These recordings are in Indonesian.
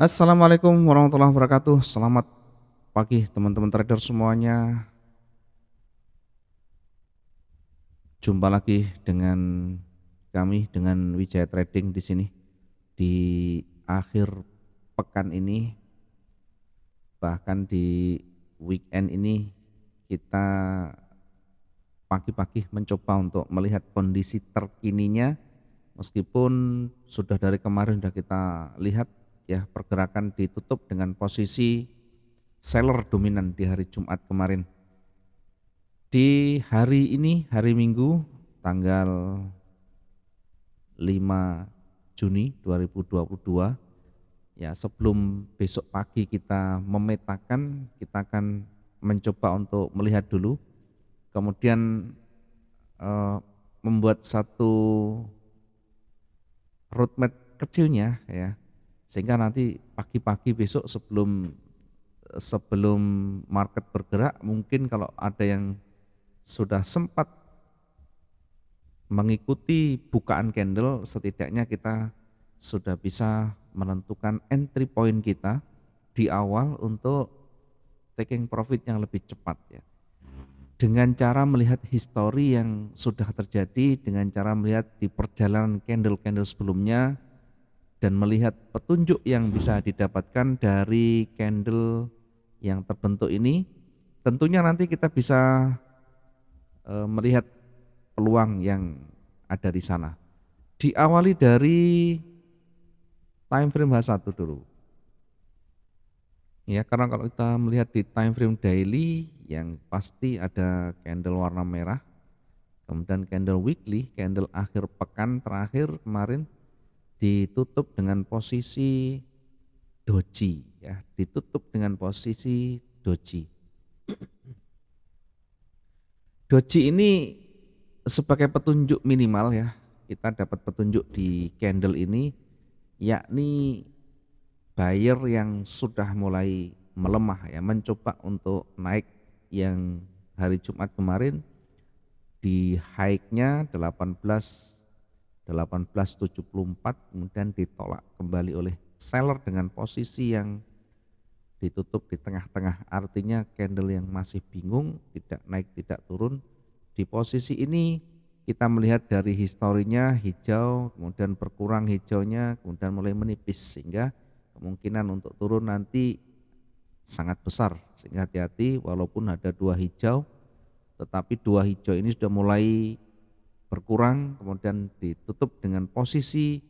Assalamualaikum warahmatullahi wabarakatuh. Selamat pagi teman-teman trader semuanya. Jumpa lagi dengan kami dengan Wijaya Trading di sini. Di akhir pekan ini, bahkan di weekend ini, kita pagi-pagi mencoba untuk melihat kondisi terkininya. Meskipun sudah dari kemarin sudah kita lihat ya, pergerakan ditutup dengan posisi seller dominan di hari Jumat kemarin. Di hari ini, hari Minggu, tanggal 5 Juni 2022, ya sebelum besok pagi kita memetakan, kita akan mencoba untuk melihat dulu, kemudian eh, membuat satu roadmap kecilnya ya, sehingga nanti pagi-pagi besok sebelum sebelum market bergerak, mungkin kalau ada yang sudah sempat mengikuti bukaan candle, setidaknya kita sudah bisa menentukan entry point kita di awal untuk taking profit yang lebih cepat ya. Dengan cara melihat histori yang sudah terjadi, dengan cara melihat di perjalanan candle-candle sebelumnya, dan melihat petunjuk yang bisa didapatkan dari candle yang terbentuk ini, tentunya nanti kita bisa melihat peluang yang ada di sana. Diawali dari time frame H1 dulu. Ya, karena kalau kita melihat di time frame daily yang pasti ada candle warna merah, kemudian candle weekly, candle akhir pekan terakhir kemarin ditutup dengan posisi doji ya, ditutup dengan posisi doji. Doji ini sebagai petunjuk minimal ya, kita dapat petunjuk di candle ini, yakni buyer yang sudah mulai melemah ya, mencoba untuk naik yang hari Jumat kemarin di high-nya 1874, kemudian ditolak kembali oleh seller dengan posisi yang ditutup di tengah-tengah, artinya candle yang masih bingung, tidak naik tidak turun. Di posisi ini kita melihat dari historinya hijau, kemudian berkurang hijaunya, kemudian mulai menipis, sehingga kemungkinan untuk turun nanti sangat besar, sehingga hati-hati walaupun ada dua hijau, tetapi dua hijau ini sudah mulai berkurang, kemudian ditutup dengan posisi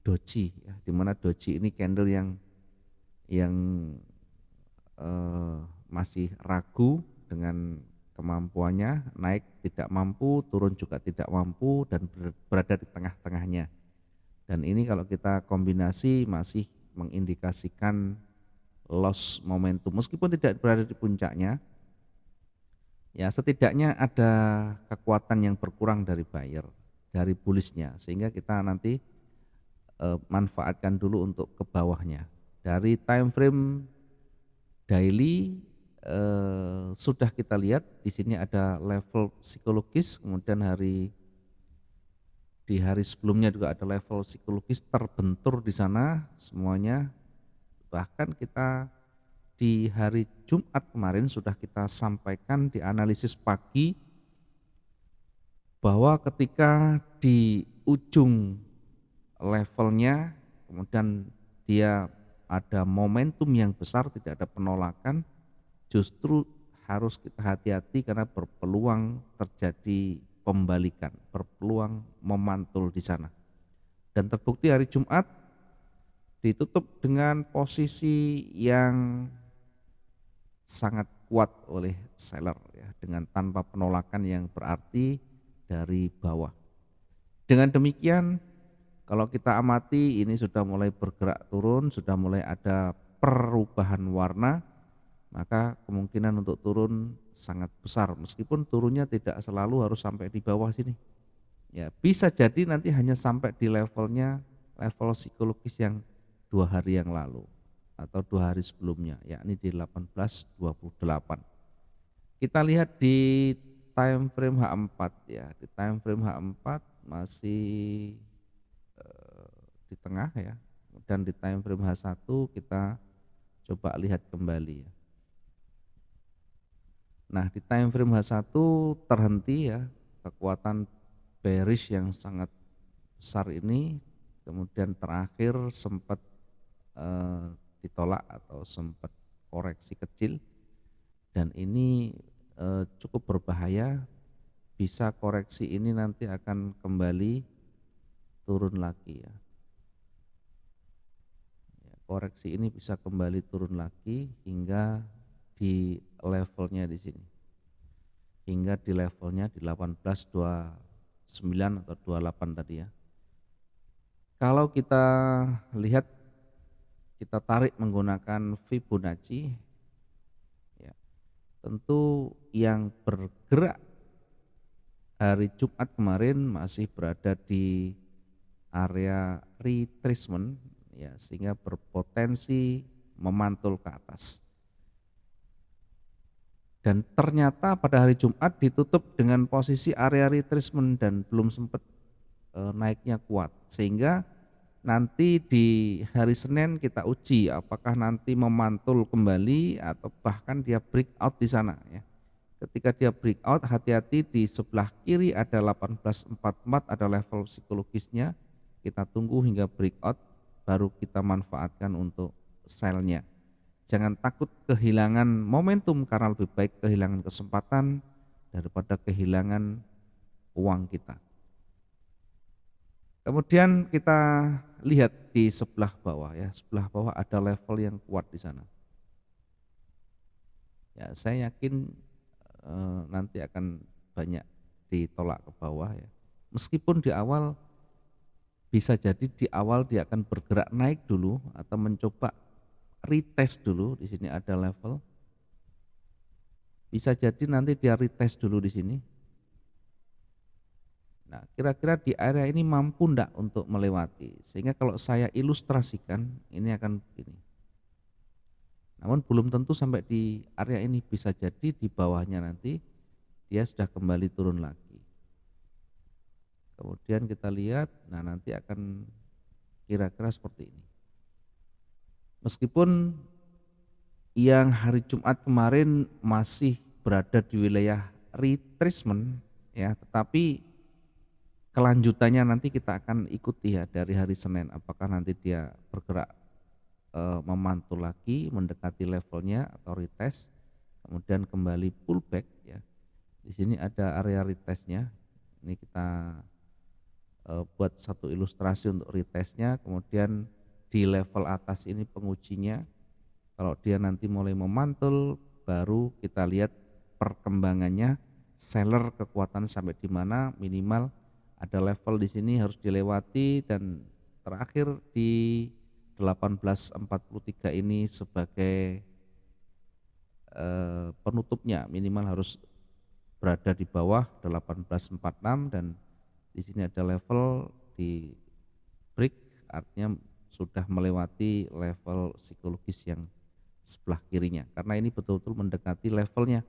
doji ya, di mana doji ini candle yang masih ragu dengan kemampuannya, naik tidak mampu, turun juga tidak mampu, dan berada di tengah-tengahnya. Dan ini kalau kita kombinasi masih mengindikasikan loss momentum, meskipun tidak berada di puncaknya, ya setidaknya ada kekuatan yang berkurang dari buyer, dari bullishnya, sehingga kita nanti manfaatkan dulu untuk ke bawahnya. Dari time frame daily sudah kita lihat di sini ada level psikologis, kemudian di hari sebelumnya juga ada level psikologis terbentur di sana semuanya. Bahkan kita di hari Jumat kemarin sudah kita sampaikan di analisis pagi bahwa ketika di ujung levelnya kemudian dia ada momentum yang besar, tidak ada penolakan, justru harus kita hati-hati karena berpeluang terjadi pembalikan, berpeluang memantul di sana. Dan terbukti hari Jumat ditutup dengan posisi yang sangat kuat oleh seller ya, dengan tanpa penolakan yang berarti dari bawah. Dengan demikian kalau kita amati ini sudah mulai bergerak turun, sudah mulai ada perubahan warna, maka kemungkinan untuk turun sangat besar, meskipun turunnya tidak selalu harus sampai di bawah sini. Ya, bisa jadi nanti hanya sampai di levelnya, level psikologis yang 2 hari yang lalu atau 2 hari sebelumnya, yakni di 1828. Kita lihat di time frame H4 ya, di time frame H4 masih di tengah ya. Kemudian di time frame H1 kita coba lihat kembali ya. Nah, di time frame H1 terhenti ya, kekuatan bearish yang sangat besar ini, kemudian terakhir sempat ditolak atau sempat koreksi kecil, dan ini cukup berbahaya. Bisa koreksi ini nanti akan kembali turun lagi ya. Koreksi ini bisa kembali turun lagi hingga di levelnya di sini, hingga di levelnya di 1829 atau 28 tadi ya. Kalau kita lihat, kita tarik menggunakan Fibonacci ya, tentu yang bergerak hari Jumat kemarin masih berada di area retracement ya, sehingga berpotensi memantul ke atas. Dan ternyata pada hari Jumat ditutup dengan posisi area retracement dan belum sempat naiknya kuat, sehingga nanti di hari Senin kita uji apakah nanti memantul kembali atau bahkan dia breakout di sana ya. Ketika dia breakout, hati-hati, di sebelah kiri ada 1844, ada level psikologisnya. Kita tunggu hingga breakout baru kita manfaatkan untuk sell-nya. Jangan takut kehilangan momentum, karena lebih baik kehilangan kesempatan daripada kehilangan uang kita. Kemudian kita lihat di sebelah bawah ya, sebelah bawah ada level yang kuat di sana. Ya, saya yakin nanti akan banyak ditolak ke bawah ya. Meskipun di awal bisa jadi di awal dia akan bergerak naik dulu atau mencoba retest dulu, di sini ada level. Bisa jadi nanti dia retest dulu di sini. Nah, kira-kira di area ini mampu enggak untuk melewati? Sehingga kalau saya ilustrasikan ini akan begini. Namun belum tentu sampai di area ini, bisa jadi di bawahnya nanti dia sudah kembali turun lagi. Kemudian kita lihat, nah nanti akan kira-kira seperti ini. Meskipun yang hari Jumat kemarin masih berada di wilayah retracement ya, tetapi kelanjutannya nanti kita akan ikuti ya dari hari Senin, apakah nanti dia bergerak memantul lagi mendekati levelnya atau retest, kemudian kembali pullback ya. Di sini ada area retestnya. Ini kita buat satu ilustrasi untuk retestnya, kemudian di level atas ini pengujinya. Kalau dia nanti mulai memantul, baru kita lihat perkembangannya, seller kekuatan sampai di mana, minimal ada level di sini harus dilewati, dan terakhir di 1843 ini sebagai penutupnya, minimal harus berada di bawah 1846, dan di sini ada level di break, artinya sudah melewati level psikologis yang sebelah kirinya, karena ini betul-betul mendekati levelnya,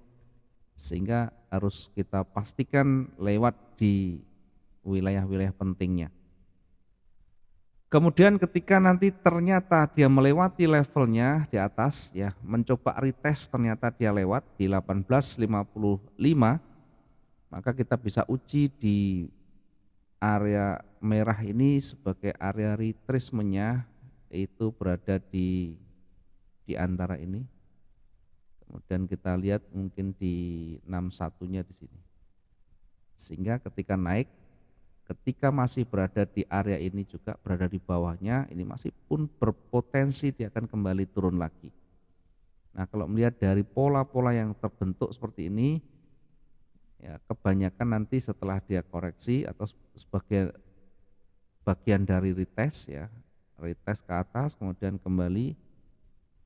sehingga harus kita pastikan lewat di wilayah-wilayah pentingnya. Kemudian ketika nanti ternyata dia melewati levelnya di atas ya, mencoba retest, ternyata dia lewat di 1855, maka kita bisa uji di area merah ini sebagai area retracement-nya, itu berada di antara ini. Kemudian kita lihat mungkin di 61-nya di sini. Sehingga ketika naik, ketika masih berada di area ini juga berada di bawahnya, ini masih pun berpotensi dia akan kembali turun lagi. Nah, kalau melihat dari pola-pola yang terbentuk seperti ini, ya kebanyakan nanti setelah dia koreksi atau sebagai bagian dari retest ya, retest ke atas kemudian kembali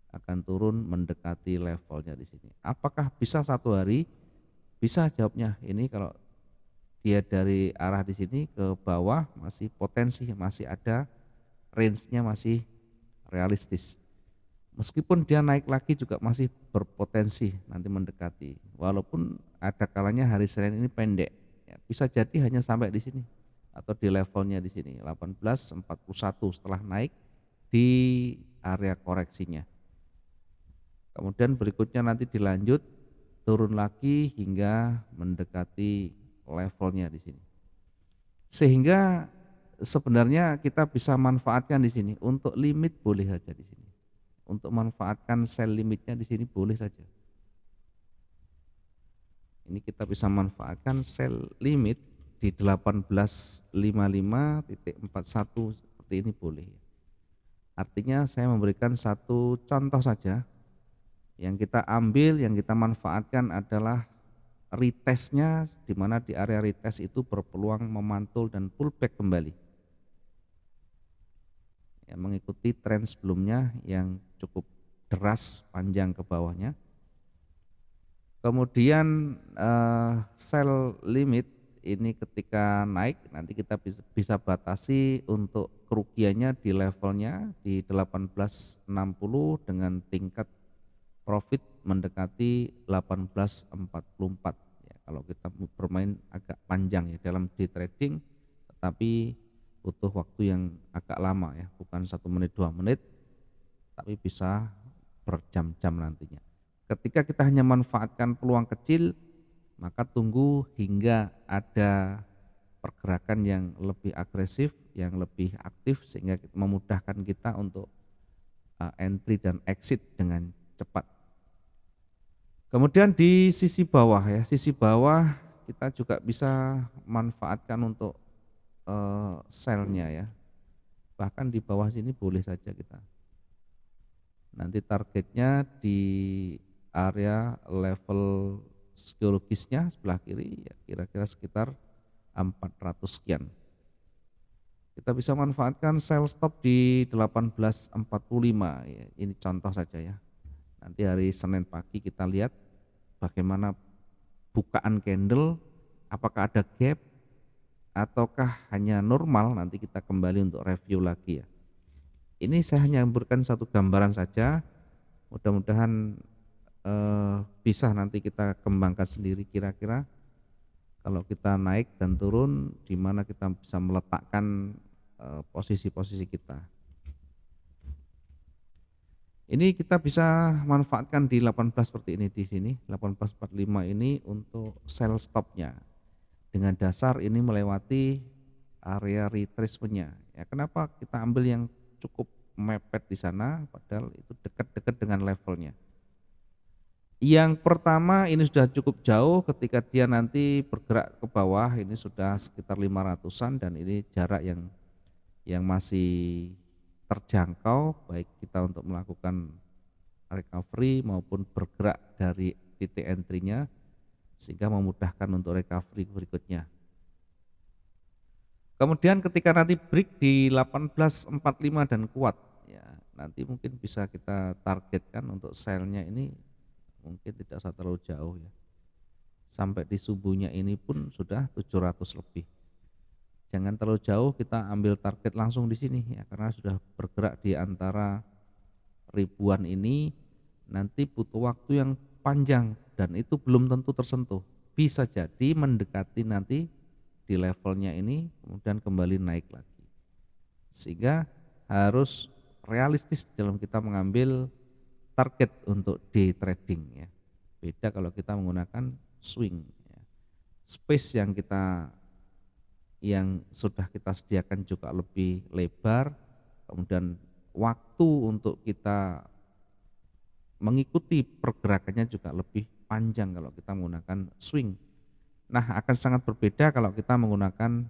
akan turun mendekati levelnya di sini. Apakah bisa satu hari? Bisa, jawabnya. Ini kalau dia dari arah di sini ke bawah masih potensi, masih ada range-nya, masih realistis. Meskipun dia naik lagi juga masih berpotensi nanti mendekati. Walaupun ada kalanya hari Senin ini pendek, ya, bisa jadi hanya sampai di sini atau di levelnya di sini 1841 setelah naik di area koreksinya. Kemudian berikutnya nanti dilanjut turun lagi hingga mendekati levelnya di sini. Sehingga sebenarnya kita bisa manfaatkan di sini untuk limit boleh saja di sini. Untuk manfaatkan sell limitnya di sini boleh saja. Ini kita bisa manfaatkan sell limit di 1855.41 seperti ini boleh. Artinya saya memberikan satu contoh saja. Yang kita ambil, yang kita manfaatkan adalah retestnya, di mana di area retest itu berpeluang memantul dan pullback kembali. Ya, mengikuti tren sebelumnya yang cukup deras panjang ke bawahnya. Kemudian sell limit ini ketika naik nanti kita bisa batasi untuk kerugiannya di levelnya di 1860 dengan tingkat profit mendekati 1844 ya, kalau kita bermain agak panjang ya dalam day trading, tetapi butuh waktu yang agak lama ya, bukan 1 menit 2 menit tapi bisa berjam-jam nantinya. Ketika kita hanya manfaatkan peluang kecil, maka tunggu hingga ada pergerakan yang lebih agresif, yang lebih aktif sehingga memudahkan kita untuk entry dan exit dengan cepat. Kemudian di sisi bawah ya, sisi bawah kita juga bisa manfaatkan untuk sell-nya ya. Bahkan di bawah sini boleh saja kita. Nanti targetnya di area level psikologisnya sebelah kiri ya, kira-kira sekitar 400 sekian. Kita bisa manfaatkan sell stop di 1845 ya, ini contoh saja ya. Nanti hari Senin pagi kita lihat bagaimana bukaan candle, apakah ada gap ataukah hanya normal, nanti kita kembali untuk review lagi ya. Ini saya hanya memberikan satu gambaran saja, mudah-mudahan bisa nanti kita kembangkan sendiri kira-kira kalau kita naik dan turun di mana kita bisa meletakkan posisi-posisi kita. Ini kita bisa manfaatkan di 18 seperti ini di sini, 1845 ini untuk sell stopnya. Dengan dasar ini melewati area retracement-nya. Ya, kenapa kita ambil yang cukup mepet di sana padahal itu dekat-dekat dengan levelnya. Yang pertama ini sudah cukup jauh, ketika dia nanti bergerak ke bawah ini sudah sekitar 500-an dan ini jarak yang masih terjangkau baik kita untuk melakukan recovery maupun bergerak dari titik entry-nya sehingga memudahkan untuk recovery berikutnya. Kemudian ketika nanti break di 1845 dan kuat ya, nanti mungkin bisa kita targetkan untuk sell-nya ini mungkin tidak usah terlalu jauh ya. Sampai di subuhnya ini pun sudah 700 lebih. Jangan terlalu jauh, kita ambil target langsung di sini ya, karena sudah bergerak di antara ribuan ini nanti butuh waktu yang panjang dan itu belum tentu tersentuh. Bisa jadi mendekati nanti di levelnya ini kemudian kembali naik lagi. Sehingga harus realistis dalam kita mengambil target untuk day trading ya. Beda kalau kita menggunakan swing ya. Space yang sudah kita sediakan juga lebih lebar, kemudian waktu untuk kita mengikuti pergerakannya juga lebih panjang kalau kita menggunakan swing. Nah, akan sangat berbeda kalau kita menggunakan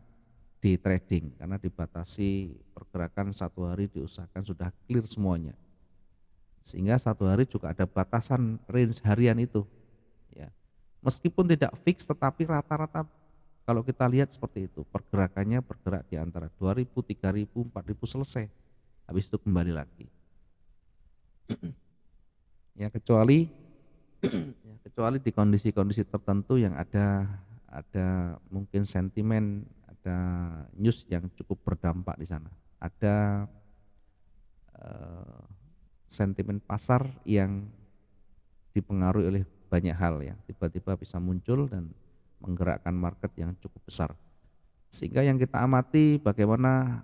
day trading karena dibatasi pergerakan satu hari diusahakan sudah clear semuanya. Sehingga satu hari juga ada batasan range harian itu ya. Meskipun tidak fix tetapi rata-rata kalau kita lihat seperti itu, pergerakannya bergerak di antara 2000, 3000, 4000 selesai. Habis itu kembali lagi. Ya kecuali di kondisi-kondisi tertentu yang ada mungkin sentimen, ada news yang cukup berdampak di sana. Ada sentimen pasar yang dipengaruhi oleh banyak hal ya, tiba-tiba bisa muncul dan menggerakkan market yang cukup besar. Sehingga yang kita amati bagaimana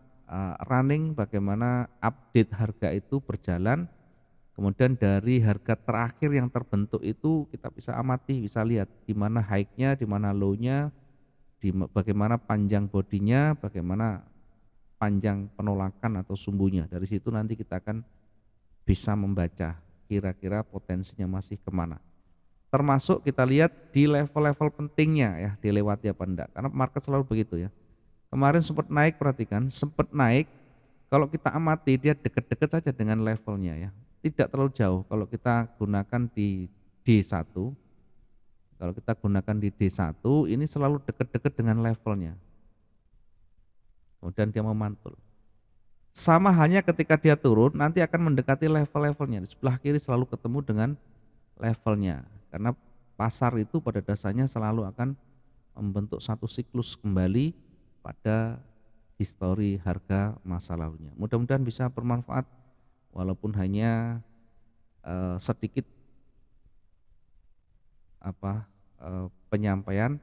running, bagaimana update harga itu berjalan. Kemudian dari harga terakhir yang terbentuk itu kita bisa amati, bisa lihat di mana high-nya, di mana low-nya, bagaimana panjang bodinya, bagaimana panjang penolakan atau sumbunya. Dari situ nanti kita akan bisa membaca kira-kira potensinya masih kemana. Termasuk kita lihat di level-level pentingnya ya, dilewati apa enggak, karena market selalu begitu ya. Kemarin sempat naik, perhatikan, sempat naik, kalau kita amati dia dekat-dekat saja dengan levelnya ya, tidak terlalu jauh. Kalau kita gunakan di D1, kalau kita gunakan di D1 ini selalu dekat-dekat dengan levelnya, kemudian dia memantul. Sama halnya ketika dia turun, nanti akan mendekati level-levelnya, di sebelah kiri selalu ketemu dengan levelnya, karena pasar itu pada dasarnya selalu akan membentuk satu siklus kembali pada histori harga masa lalunya. Mudah-mudahan bisa bermanfaat walaupun hanya sedikit penyampaian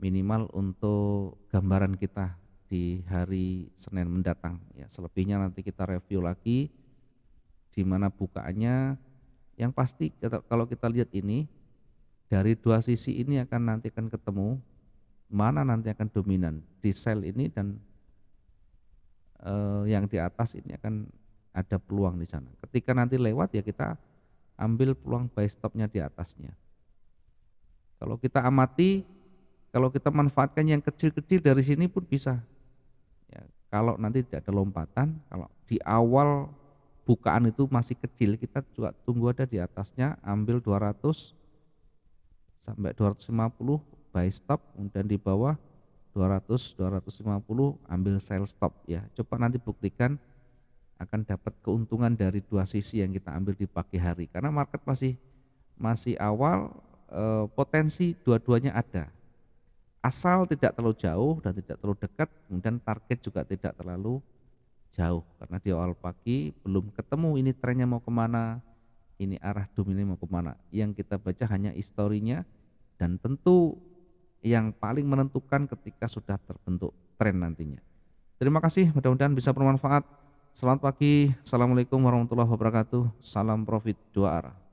minimal untuk gambaran kita di hari Senin mendatang ya. Selebihnya nanti kita review lagi di mana bukaannya. Yang pasti kalau kita lihat ini dari dua sisi ini nanti akan ketemu mana nanti akan dominan di sell ini, dan yang di atas ini akan ada peluang di sana. Ketika nanti lewat ya kita ambil peluang buy stopnya di atasnya. Kalau kita amati, kalau kita manfaatkan yang kecil-kecil dari sini pun bisa. Ya, kalau nanti tidak ada lompatan, kalau di awal bukaan itu masih kecil, kita juga tunggu ada di atasnya, ambil 200 sampai 250 buy stop, kemudian di bawah 200 250 ambil sell stop ya. Coba nanti buktikan akan dapat keuntungan dari dua sisi yang kita ambil di pagi hari, karena market masih awal, potensi dua-duanya ada. Asal tidak terlalu jauh dan tidak terlalu dekat, kemudian target juga tidak terlalu jauh, karena di awal pagi belum ketemu ini trennya mau kemana, ini arah dominannya mau kemana. Yang kita baca hanya historinya, dan tentu yang paling menentukan ketika sudah terbentuk tren nantinya. Terima kasih, mudah-mudahan bisa bermanfaat. Selamat pagi, assalamualaikum warahmatullahi wabarakatuh. Salam profit dua arah.